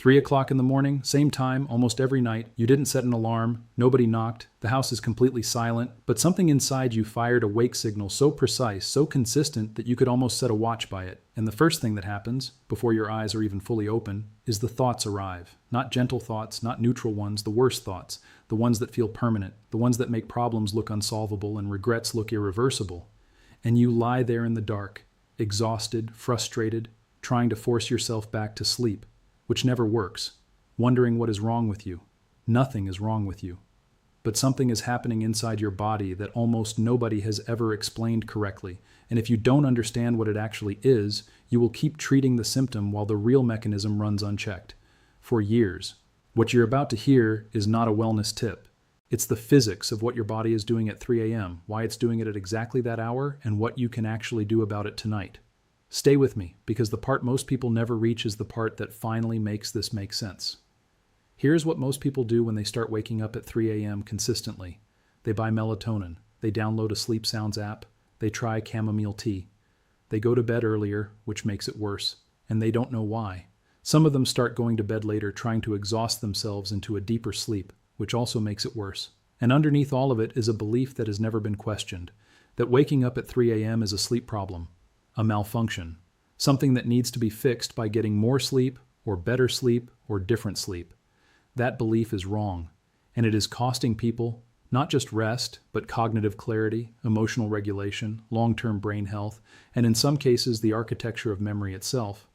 3 o'clock in the morning, same time, almost every night. You didn't set an alarm, nobody knocked, the house is completely silent, but something inside you fired a wake signal so precise, so consistent that you could almost set a watch by it. And the first thing that happens, before your eyes are even fully open, is the thoughts arrive. Not gentle thoughts, not neutral ones, the worst thoughts, the ones that feel permanent, the ones that make problems look unsolvable and regrets look irreversible. And you lie there in the dark, exhausted, frustrated, trying to force yourself back to sleep, which never works, wondering what is wrong with you. Nothing is wrong with you. But something is happening inside your body that almost nobody has ever explained correctly. And if you don't understand what it actually is, you will keep treating the symptom while the real mechanism runs unchecked. For years. What you're about to hear is not a wellness tip. It's the physics of what your body is doing at 3 a.m., why it's doing it at exactly that hour, and what you can actually do about it tonight. Stay with me, because the part most people never reach is the part that finally makes this make sense. Here's what most people do when they start waking up at 3 a.m. consistently. They buy melatonin. They download a sleep sounds app. They try chamomile tea. They go to bed earlier, which makes it worse, and they don't know why. Some of them start going to bed later, trying to exhaust themselves into a deeper sleep, which also makes it worse. And underneath all of it is a belief that has never been questioned, that waking up at 3 a.m. is a sleep problem. A malfunction, something that needs to be fixed by getting more sleep or better sleep or different sleep. That belief is wrong, and it is costing people not just rest, but cognitive clarity, emotional regulation, long-term brain health, and in some cases the architecture of memory itself.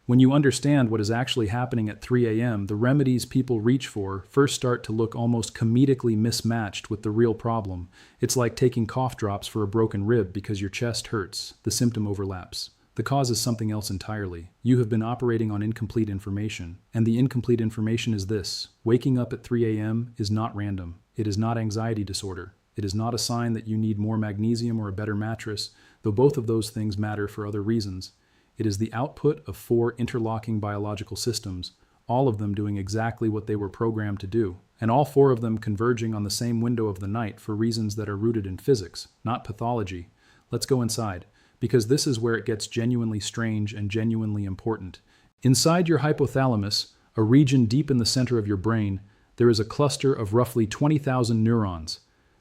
When you understand what is actually happening at 3 a.m., the remedies people reach for first start to look almost comedically mismatched with the real problem. It's like taking cough drops for a broken rib because your chest hurts. The symptom overlaps. The cause is something else entirely. You have been operating on incomplete information, and the incomplete information is this. Waking up at 3 a.m. is not random. It is not anxiety disorder. It is not a sign that you need more magnesium or a better mattress, though both of those things matter for other reasons. It is the output of 4 interlocking biological systems, all of them doing exactly what they were programmed to do, and all 4 of them converging on the same window of the night for reasons that are rooted in physics, not pathology. Let's go inside, because this is where it gets genuinely strange and genuinely important. Inside your hypothalamus, a region deep in the center of your brain, there is a cluster of roughly 20,000 neurons.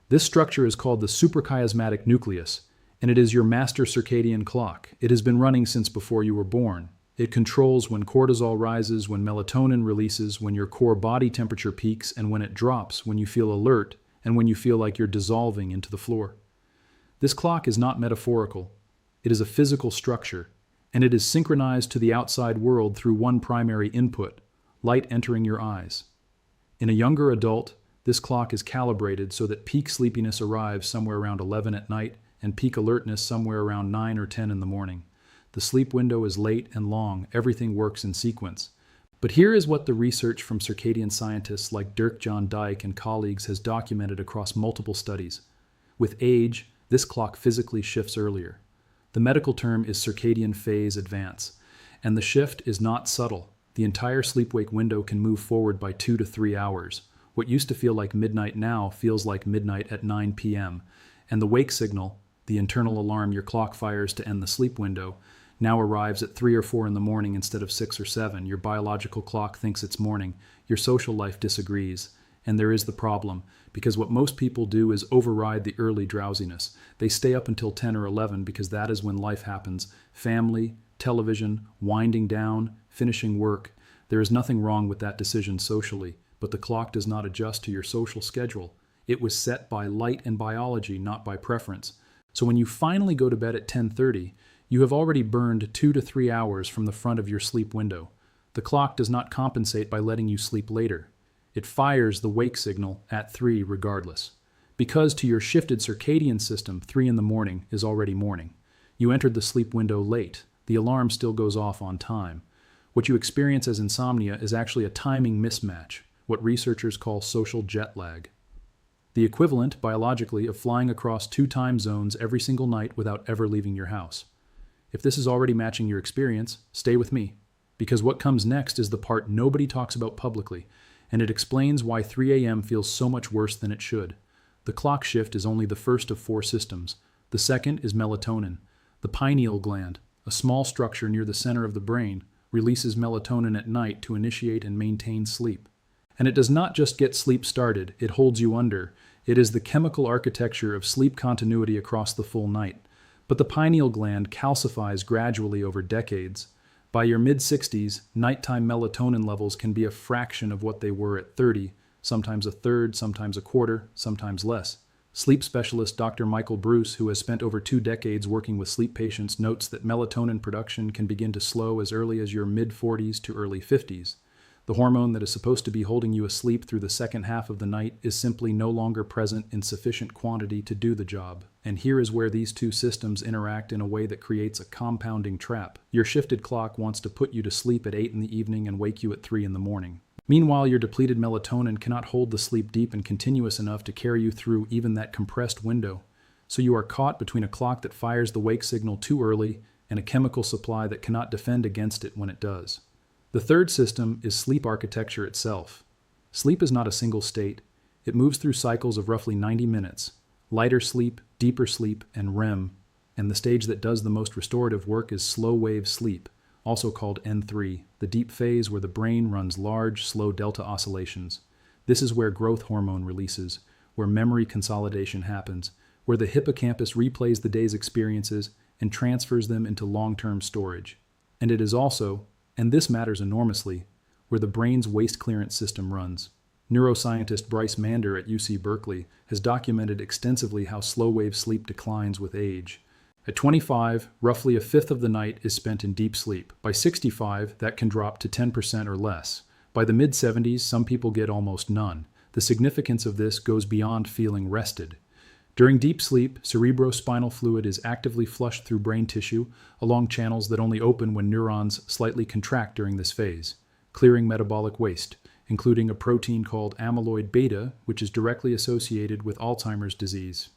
This structure is called the suprachiasmatic nucleus, and it is your master circadian clock. It has been running since before you were born. It controls when cortisol rises, when melatonin releases, when your core body temperature peaks, and when it drops, when you feel alert, and when you feel like you're dissolving into the floor. This clock is not metaphorical. It is a physical structure, and it is synchronized to the outside world through one primary input, light entering your eyes. In a younger adult, this clock is calibrated so that peak sleepiness arrives somewhere around 11 at night, and peak alertness somewhere around 9 or 10 in the morning. The sleep window is late and long, everything works in sequence. But here is what the research from circadian scientists like Dirk John Dyke and colleagues has documented across multiple studies. With age, this clock physically shifts earlier. The medical term is circadian phase advance, and the shift is not subtle. The entire sleep-wake window can move forward by 2 to 3 hours. What used to feel like midnight now feels like midnight at 9 p.m., and the wake signal, the internal alarm your clock fires to end the sleep window, now arrives at 3 or 4 in the morning instead of 6 or 7. Your biological clock thinks it's morning. Your social life disagrees. And there is the problem, because what most people do is override the early drowsiness. They stay up until 10 or 11 because that is when life happens. Family, television, winding down, finishing work. There is nothing wrong with that decision socially, but the clock does not adjust to your social schedule. It was set by light and biology, not by preference. So when you finally go to bed at 10:30, you have already burned 2 to 3 hours from the front of your sleep window. The clock does not compensate by letting you sleep later. It fires the wake signal at 3 regardless. Because to your shifted circadian system, 3 in the morning is already morning. You entered the sleep window late. The alarm still goes off on time. What you experience as insomnia is actually a timing mismatch, what researchers call social jet lag. The equivalent, biologically, of flying across 2 time zones every single night without ever leaving your house. If this is already matching your experience, stay with me, because what comes next is the part nobody talks about publicly, and it explains why 3 a.m. feels so much worse than it should. The clock shift is only the first of 4 systems. The second is melatonin, the pineal gland, a small structure near the center of the brain, releases melatonin at night to initiate and maintain sleep. And it does not just get sleep started, it holds you under. It is the chemical architecture of sleep continuity across the full night. But the pineal gland calcifies gradually over decades. By your mid-60s, nighttime melatonin levels can be a fraction of what they were at 30, sometimes a third, sometimes a quarter, sometimes less. Sleep specialist Dr. Michael Bruce, who has spent over 2 decades working with sleep patients, notes that melatonin production can begin to slow as early as your mid-40s to early 50s. The hormone that is supposed to be holding you asleep through the second half of the night is simply no longer present in sufficient quantity to do the job. And here is where these two systems interact in a way that creates a compounding trap. Your shifted clock wants to put you to sleep at 8 in the evening and wake you at 3 in the morning. Meanwhile, your depleted melatonin cannot hold the sleep deep and continuous enough to carry you through even that compressed window. So you are caught between a clock that fires the wake signal too early and a chemical supply that cannot defend against it when it does. The third system is sleep architecture itself. Sleep is not a single state. It moves through cycles of roughly 90 minutes. Lighter sleep, deeper sleep, and REM. And the stage that does the most restorative work is slow wave sleep, also called N3, the deep phase where the brain runs large, slow delta oscillations. This is where growth hormone releases, where memory consolidation happens, where the hippocampus replays the day's experiences and transfers them into long-term storage. And it is also, and this matters enormously, where the brain's waste clearance system runs. Neuroscientist Bryce Mander at UC Berkeley has documented extensively how slow-wave sleep declines with age. At 25, roughly a fifth of the night is spent in deep sleep. By 65, that can drop to 10% or less. By the mid-70s, some people get almost none. The significance of this goes beyond feeling rested. During deep sleep, cerebrospinal fluid is actively flushed through brain tissue along channels that only open when neurons slightly contract during this phase, clearing metabolic waste, including a protein called amyloid beta, which is directly associated with Alzheimer's disease.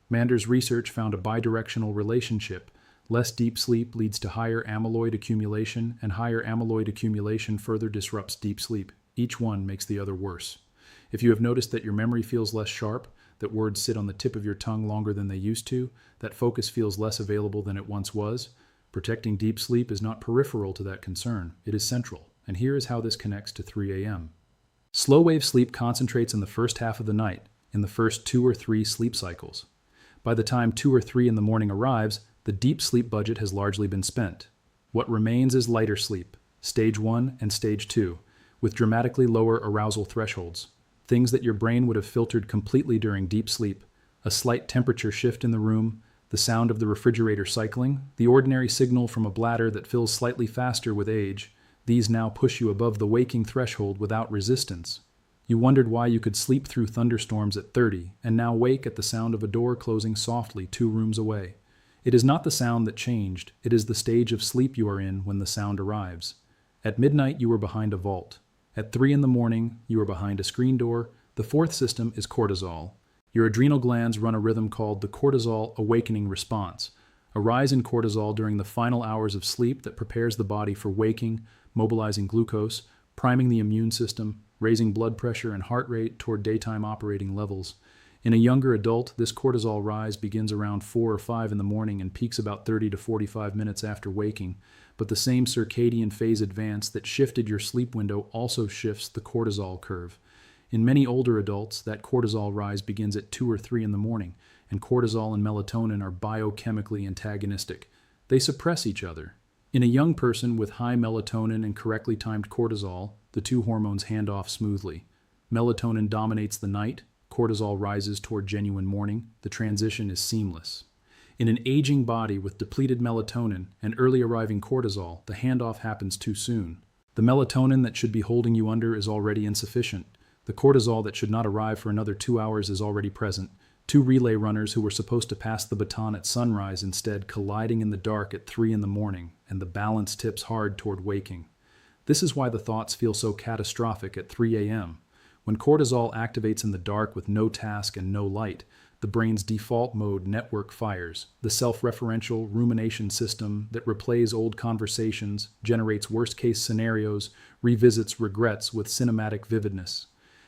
Mander's research found a bidirectional relationship. Less deep sleep leads to higher amyloid accumulation, and higher amyloid accumulation further disrupts deep sleep. Each one makes the other worse. If you have noticed that your memory feels less sharp, that words sit on the tip of your tongue longer than they used to, that focus feels less available than it once was, protecting deep sleep is not peripheral to that concern. It is central. And here is how this connects to 3 a.m. Slow-wave sleep concentrates in the first half of the night, in the first 2 or 3 sleep cycles. By the time 2 or 3 in the morning arrives, the deep sleep budget has largely been spent. What remains is lighter sleep, stage 1 and stage 2, with dramatically lower arousal thresholds. Things that your brain would have filtered completely during deep sleep, a slight temperature shift in the room, the sound of the refrigerator cycling, the ordinary signal from a bladder that fills slightly faster with age. These now push you above the waking threshold without resistance. You wondered why you could sleep through thunderstorms at 30 and now wake at the sound of a door closing softly 2 rooms away. It is not the sound that changed, it is the stage of sleep you are in when the sound arrives. At midnight you were behind a vault. At 3 in the morning, you are behind a screen door. The fourth system is cortisol. Your adrenal glands run a rhythm called the cortisol awakening response, a rise in cortisol during the final hours of sleep that prepares the body for waking, mobilizing glucose, priming the immune system, raising blood pressure and heart rate toward daytime operating levels. In a younger adult, this cortisol rise begins around 4 or 5 in the morning and peaks about 30 to 45 minutes after waking. But the same circadian phase advance that shifted your sleep window also shifts the cortisol curve. In many older adults, that cortisol rise begins at 2 or 3 in the morning, and cortisol and melatonin are biochemically antagonistic. They suppress each other. In a young person with high melatonin and correctly timed cortisol, the two hormones hand off smoothly. Melatonin dominates the night, cortisol rises toward genuine morning. The transition is seamless. In an aging body with depleted melatonin and early arriving cortisol, the handoff happens too soon. The melatonin that should be holding you under is already insufficient. The cortisol that should not arrive for another 2 hours is already present. 2 relay runners who were supposed to pass the baton at sunrise instead colliding in the dark at 3 in the morning, and the balance tips hard toward waking. This is why the thoughts feel so catastrophic at 3 a.m. When cortisol activates in the dark with no task and no light, the brain's default mode network fires. The self-referential rumination system that replays old conversations, generates worst-case scenarios, revisits regrets with cinematic vividness.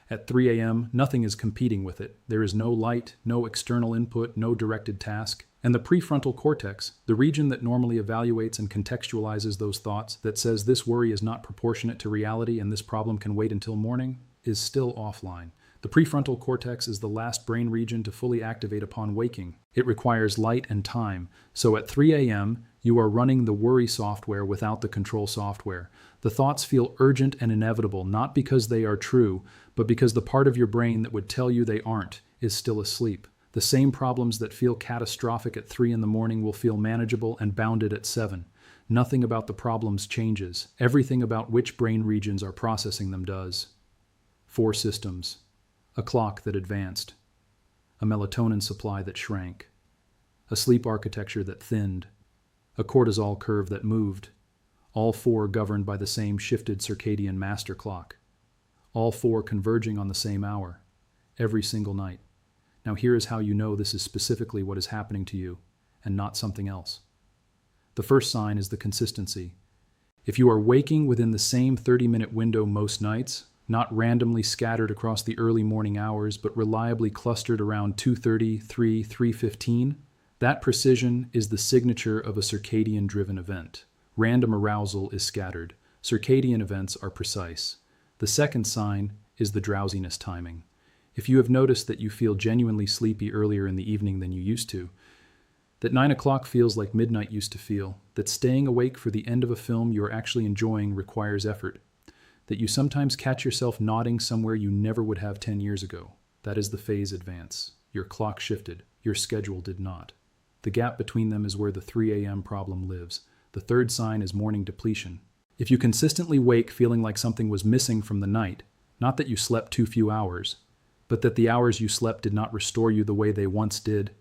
At 3 a.m., nothing is competing with it. There is no light, no external input, no directed task. And the prefrontal cortex, the region that normally evaluates and contextualizes those thoughts, that says this worry is not proportionate to reality and this problem can wait until morning, is still offline. The prefrontal cortex is the last brain region to fully activate upon waking. It requires light and time. So at 3 a.m., you are running the worry software without the control software. The thoughts feel urgent and inevitable, not because they are true, but because the part of your brain that would tell you they aren't is still asleep. The same problems that feel catastrophic at 3 in the morning will feel manageable and bounded at 7. Nothing about the problems changes. Everything about which brain regions are processing them does. 4 systems. A clock that advanced. A melatonin supply that shrank. A sleep architecture that thinned. A cortisol curve that moved. All 4 governed by the same shifted circadian master clock. All 4 converging on the same hour. Every single night. Now here is how you know this is specifically what is happening to you, and not something else. The first sign is the consistency. If you are waking within the same 30-minute window most nights, not randomly scattered across the early morning hours, but reliably clustered around 2:30, 3, 3:15, that precision is the signature of a circadian-driven event. Random arousal is scattered. Circadian events are precise. The second sign is the drowsiness timing. If you have noticed that you feel genuinely sleepy earlier in the evening than you used to, that 9 o'clock feels like midnight used to feel, that staying awake for the end of a film you are actually enjoying requires effort, that you sometimes catch yourself nodding somewhere you never would have 10 years ago, that is the phase advance. Your clock shifted, your schedule did not. The gap between them is where the 3 a.m. problem lives. The third sign is morning depletion. If you consistently wake feeling like something was missing from the night, not that you slept too few hours, but that the hours you slept did not restore you the way they once did,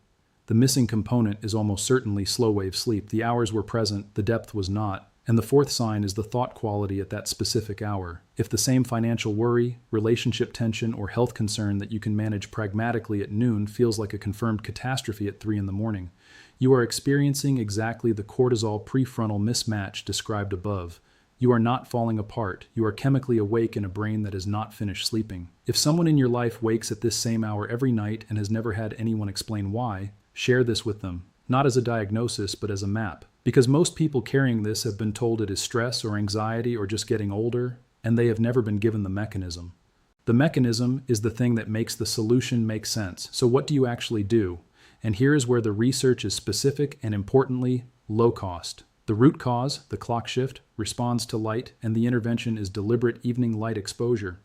the missing component is almost certainly slow-wave sleep. The hours were present, the depth was not. And the fourth sign is the thought quality at that specific hour. If the same financial worry, relationship tension, or health concern that you can manage pragmatically at noon feels like a confirmed catastrophe at 3 in the morning, you are experiencing exactly the cortisol prefrontal mismatch described above. You are not falling apart. You are chemically awake in a brain that is not finished sleeping. If someone in your life wakes at this same hour every night and has never had anyone explain why, share this with them, not as a diagnosis, but as a map. Because most people carrying this have been told it is stress or anxiety or just getting older, and they have never been given the mechanism. The mechanism is the thing that makes the solution make sense. So what do you actually do? And here is where the research is specific and, importantly, low cost. The root cause, the clock shift, responds to light, and the intervention is deliberate evening light exposure.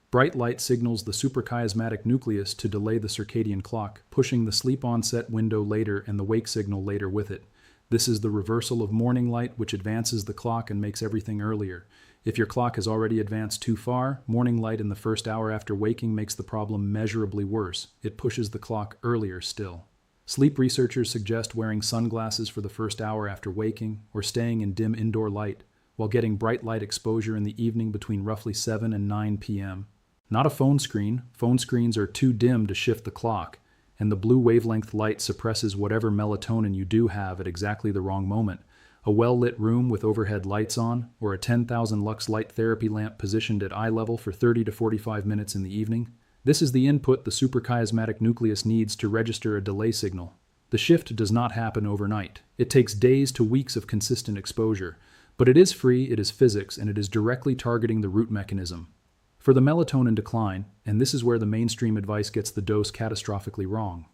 Bright light signals the suprachiasmatic nucleus to delay the circadian clock, pushing the sleep onset window later and the wake signal later with it. This is the reversal of morning light, which advances the clock and makes everything earlier. If your clock has already advanced too far, morning light in the first hour after waking makes the problem measurably worse. It pushes the clock earlier still. Sleep researchers suggest wearing sunglasses for the first hour after waking, or staying in dim indoor light, while getting bright light exposure in the evening between roughly 7 and 9 p.m. Not a phone screen. Phone screens are too dim to shift the clock, and the blue wavelength light suppresses whatever melatonin you do have at exactly the wrong moment. A well-lit room with overhead lights on, or a 10,000 lux light therapy lamp positioned at eye level for 30 to 45 minutes in the evening. This is the input the suprachiasmatic nucleus needs to register a delay signal. The shift does not happen overnight. It takes days to weeks of consistent exposure. But it is free, it is physics, and it is directly targeting the root mechanism. For the melatonin decline, and this is where the mainstream advice gets the dose catastrophically wrong.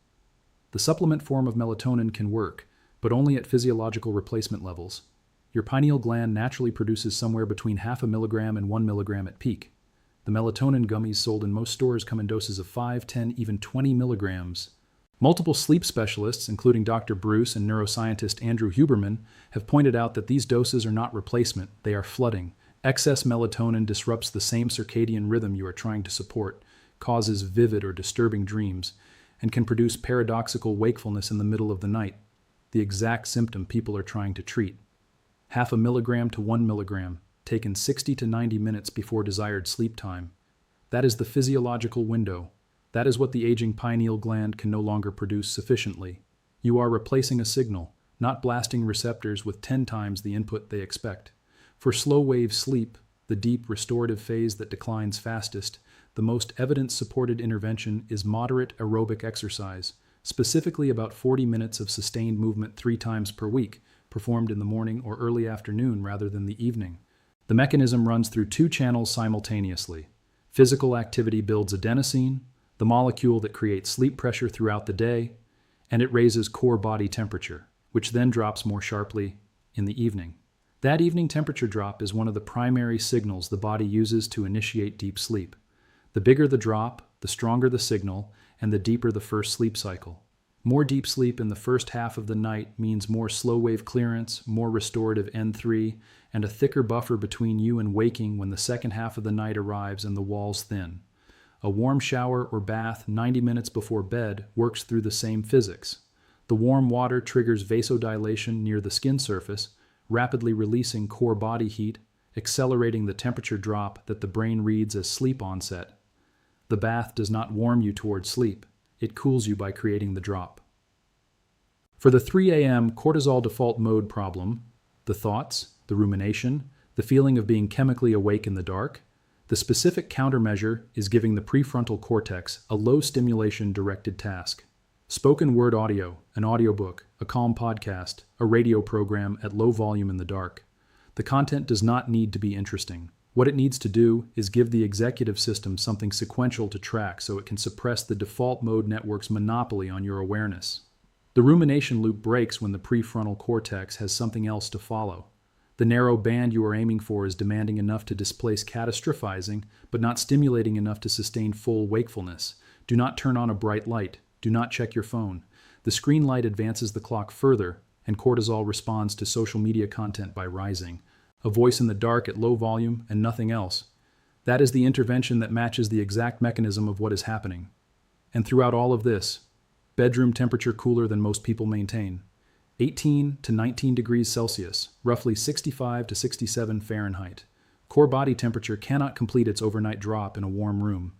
The supplement form of melatonin can work, but only at physiological replacement levels. Your pineal gland naturally produces somewhere between 0.5 milligram and 1 milligram at peak. The melatonin gummies sold in most stores come in doses of 5, 10, even 20 milligrams. Multiple sleep specialists, including Dr. Bruce and neuroscientist Andrew Huberman, have pointed out that these doses are not replacement, they are flooding. Excess melatonin disrupts the same circadian rhythm you are trying to support, causes vivid or disturbing dreams, and can produce paradoxical wakefulness in the middle of the night, the exact symptom people are trying to treat. 0.5 milligram to 1 milligram, taken 60 to 90 minutes before desired sleep time. That is the physiological window. That is what the aging pineal gland can no longer produce sufficiently. You are replacing a signal, not blasting receptors with 10 times the input they expect. For slow-wave sleep, the deep restorative phase that declines fastest, the most evidence-supported intervention is moderate aerobic exercise. specifically about 40 minutes of sustained movement 3 times per week, performed in the morning or early afternoon rather than the evening. The mechanism runs through 2 channels simultaneously. Physical activity builds adenosine, the molecule that creates sleep pressure throughout the day, and it raises core body temperature, which then drops more sharply in the evening. That evening temperature drop is one of the primary signals the body uses to initiate deep sleep. The bigger the drop, the stronger the signal, and the deeper the first sleep cycle. More deep sleep in the first half of the night means more slow wave clearance, more restorative N3, and a thicker buffer between you and waking when the second half of the night arrives and the walls thin. A warm shower or bath 90 minutes before bed works through the same physics. The warm water triggers vasodilation near the skin surface, rapidly releasing core body heat, accelerating the temperature drop that the brain reads as sleep onset. The bath does not warm you towards sleep. It cools you by creating the drop. For the 3 a.m. cortisol default mode problem, the thoughts, the rumination, the feeling of being chemically awake in the dark, the specific countermeasure is giving the prefrontal cortex a low stimulation directed task. Spoken word audio, an audiobook, a calm podcast, a radio program at low volume in the dark. The content does not need to be interesting. What it needs to do is give the executive system something sequential to track so it can suppress the default mode network's monopoly on your awareness. The rumination loop breaks when the prefrontal cortex has something else to follow. The narrow band you are aiming for is demanding enough to displace catastrophizing, but not stimulating enough to sustain full wakefulness. Do not turn on a bright light. Do not check your phone. The screen light advances the clock further, and cortisol responds to social media content by rising. A voice in the dark at low volume and nothing else. That is the intervention that matches the exact mechanism of what is happening. And throughout all of this, bedroom temperature cooler than most people maintain. 18 to 19 degrees Celsius, roughly 65 to 67 Fahrenheit. Core body temperature cannot complete its overnight drop in a warm room.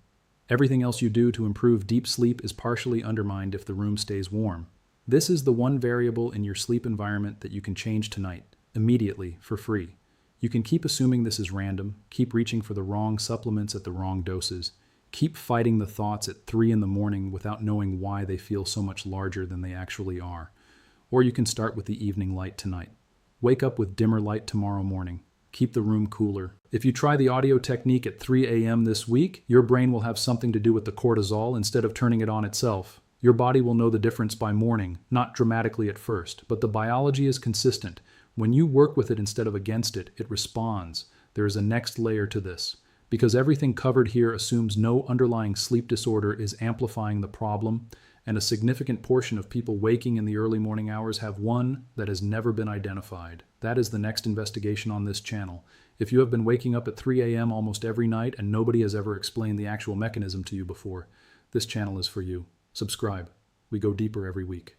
Everything else you do to improve deep sleep is partially undermined if the room stays warm. This is the one variable in your sleep environment that you can change tonight, immediately, for free. You can keep assuming this is random, keep reaching for the wrong supplements at the wrong doses, keep fighting the thoughts at 3 in the morning without knowing why they feel so much larger than they actually are. Or you can start with the evening light tonight. Wake up with dimmer light tomorrow morning. Keep the room cooler. If you try the audio technique at 3 a.m. this week, your brain will have something to do with the cortisol instead of turning it on itself. Your body will know the difference by morning, not dramatically at first, but the biology is consistent. When you work with it instead of against it, it responds. There is a next layer to this. Because everything covered here assumes no underlying sleep disorder is amplifying the problem, and a significant portion of people waking in the early morning hours have one that has never been identified. That is the next investigation on this channel. If you have been waking up at 3 a.m. almost every night and nobody has ever explained the actual mechanism to you before, this channel is for you. Subscribe. We go deeper every week.